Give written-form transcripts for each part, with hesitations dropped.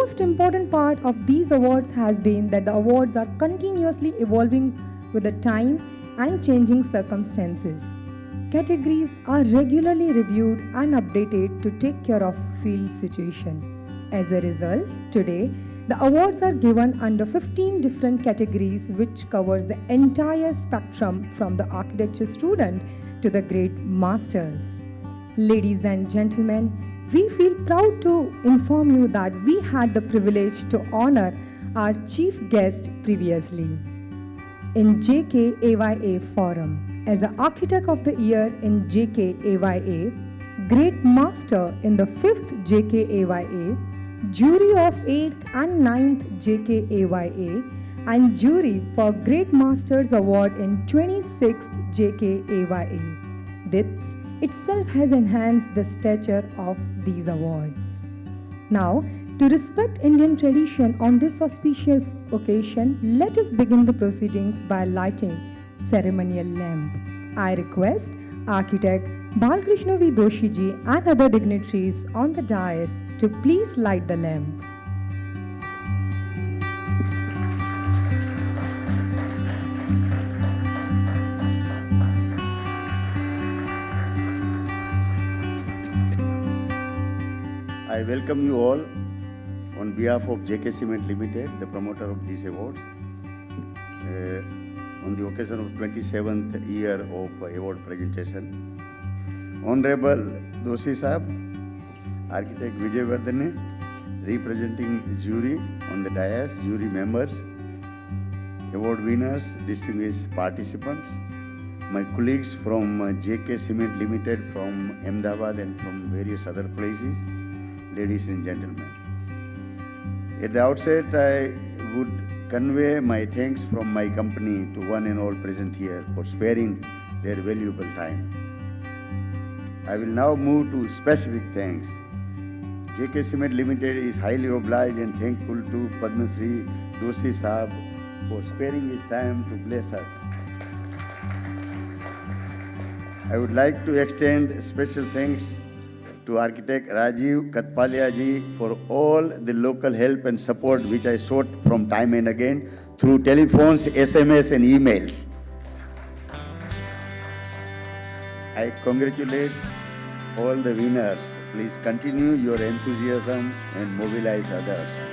most important part of these awards has been that the awards are continuously evolving with the time and changing circumstances. Categories are regularly reviewed and updated to take care of field situation. As a result, today the awards are given under 15 different categories which covers the entire spectrum from the architecture student to the great masters. Ladies and gentlemen, we feel proud to inform you that we had the privilege to honor our chief guest previously in JK AYA Forum as the Architect of the Year in JK AYA, Great Master in the 5th JK AYA, Jury of 8th and 9th JK AYA, and Jury for Great Masters Award in 26th JK AYA. This itself has enhanced the stature of these awards. Now, to respect Indian tradition on this auspicious occasion, let us begin the proceedings by lighting ceremonial lamp. I request Architect Balkrishna V. Doshi ji and other dignitaries on the dais to please light the lamp. I welcome you all on behalf of JK Cement Ltd, the promoter of these awards, on the occasion of 27th year of award presentation. Honorable Doshi Sahab, Architect Vijay Vardhane, representing jury on the dais, jury members, award winners, distinguished participants, my colleagues from JK Cement Ltd from Ahmedabad and from various other places, ladies and gentlemen. At the outset, I would convey my thanks from my company to one and all present here for sparing their valuable time. I will now move to specific thanks. JK Cement Ltd is highly obliged and thankful to Padma Shri Doshi Sahab for sparing his time to bless us. I would like to extend special thanks to Architect Rajiv Katpalia ji for all the local help and support which I sought from time and again through telephones, SMS and emails. I congratulate all the winners. Please continue your enthusiasm and mobilize others.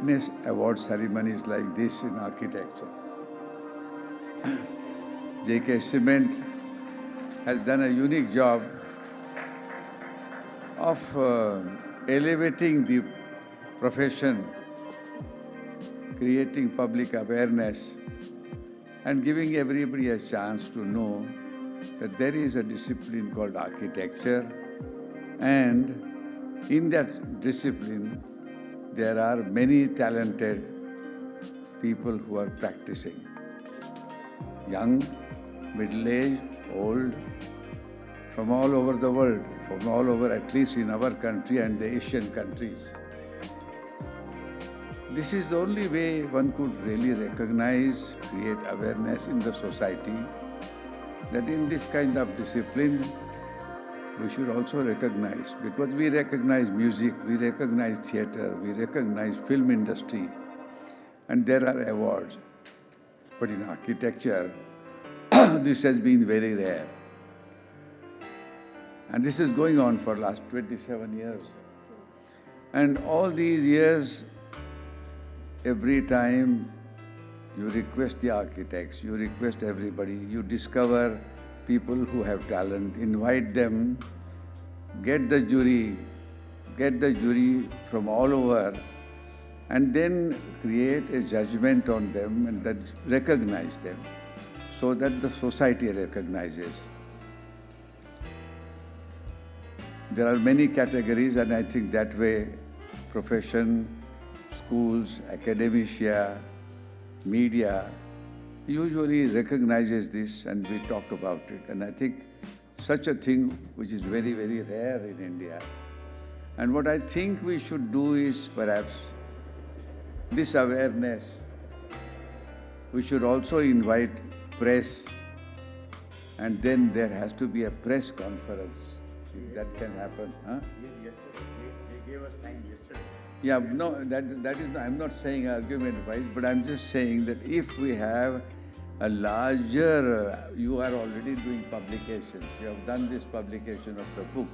witness award ceremonies like this in architecture. JK Cement has done a unique job of elevating the profession, creating public awareness, and giving everybody a chance to know that there is a discipline called architecture, and in that discipline there are many talented people who are practicing. Young, middle-aged, old, from all over the world, from all over, at least in our country and the Asian countries. This is the only way one could really recognize, create awareness in the society that in this kind of discipline we should also recognize, because we recognize music, we recognize theatre, we recognize film industry, and there are awards. But in architecture, this has been very rare. And this is going on for the last 27 years. And all these years, every time you request the architects, you request everybody, you discover people who have talent, invite them, get the jury from all over, and then create a judgment on them and then recognize them so that the society recognizes. There are many categories, and I think that way profession, schools, academia, media usually recognizes this and we talk about it. And I think such a thing which is very, very rare in India. And what I think we should do is perhaps this awareness, we should also invite press, and then there has to be a press conference, if that can happen. Huh? Yesterday, they gave us time yesterday. Yeah, no, that is not, I'm not saying argument-wise, but I'm just saying that if we have a larger, you are already doing publications, you have done this publication of the book,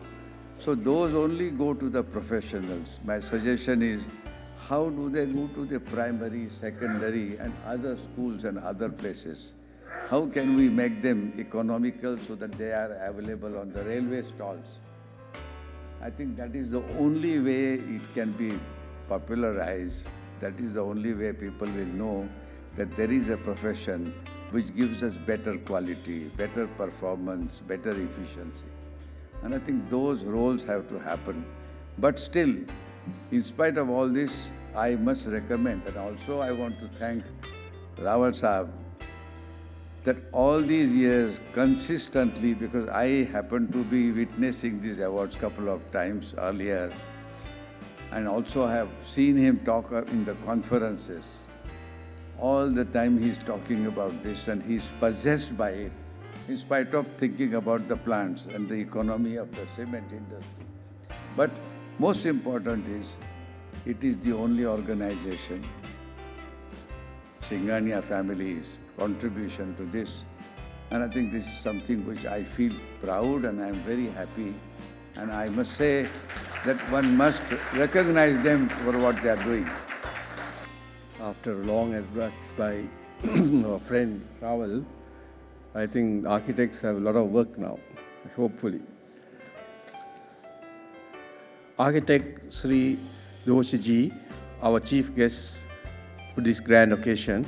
so those only go to the professionals. My suggestion is, how do they go to the primary, secondary and other schools and other places? How can we make them economical so that they are available on the railway stalls? I think that is the only way it can be popularized. That is the only way people will know that there is a profession which gives us better quality, better performance, better efficiency. And I think those roles have to happen. But still, in spite of all this, I must recommend, and also I want to thank Rawal Saab, that all these years consistently, because I happened to be witnessing these awards couple of times earlier, and also have seen him talk in the conferences. All the time he's talking about this and he's possessed by it, in spite of thinking about the plants and the economy of the cement industry. But most important is, it is the only organization, Singhania family's contribution to this. And I think this is something which I feel proud and I'm very happy. And I must say that one must recognize them for what they are doing. After a long address by our friend Rawal, I think architects have a lot of work now, hopefully. Architect Sri Doshiji, our chief guest for this grand occasion.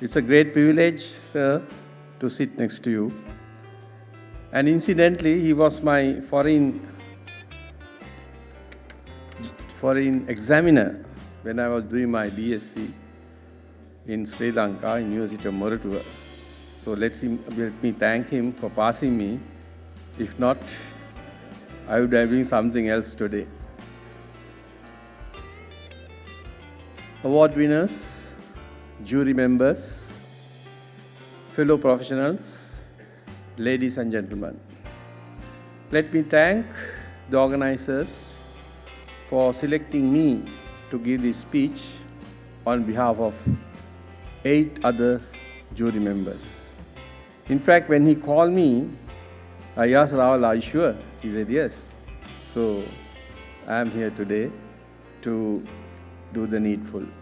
It's a great privilege, sir, to sit next to you. And incidentally, he was my foreign examiner when I was doing my BSc in Sri Lanka, in University of Moratuwa. So let me thank him for passing me. If not, I would have been something else today. Award winners, jury members, fellow professionals, ladies and gentlemen. Let me thank the organizers for selecting me to give this speech on behalf of 8 other jury members. In fact, when he called me, I asked Rawal, "Are you sure?" He said, "Yes." So I am here today to do the needful.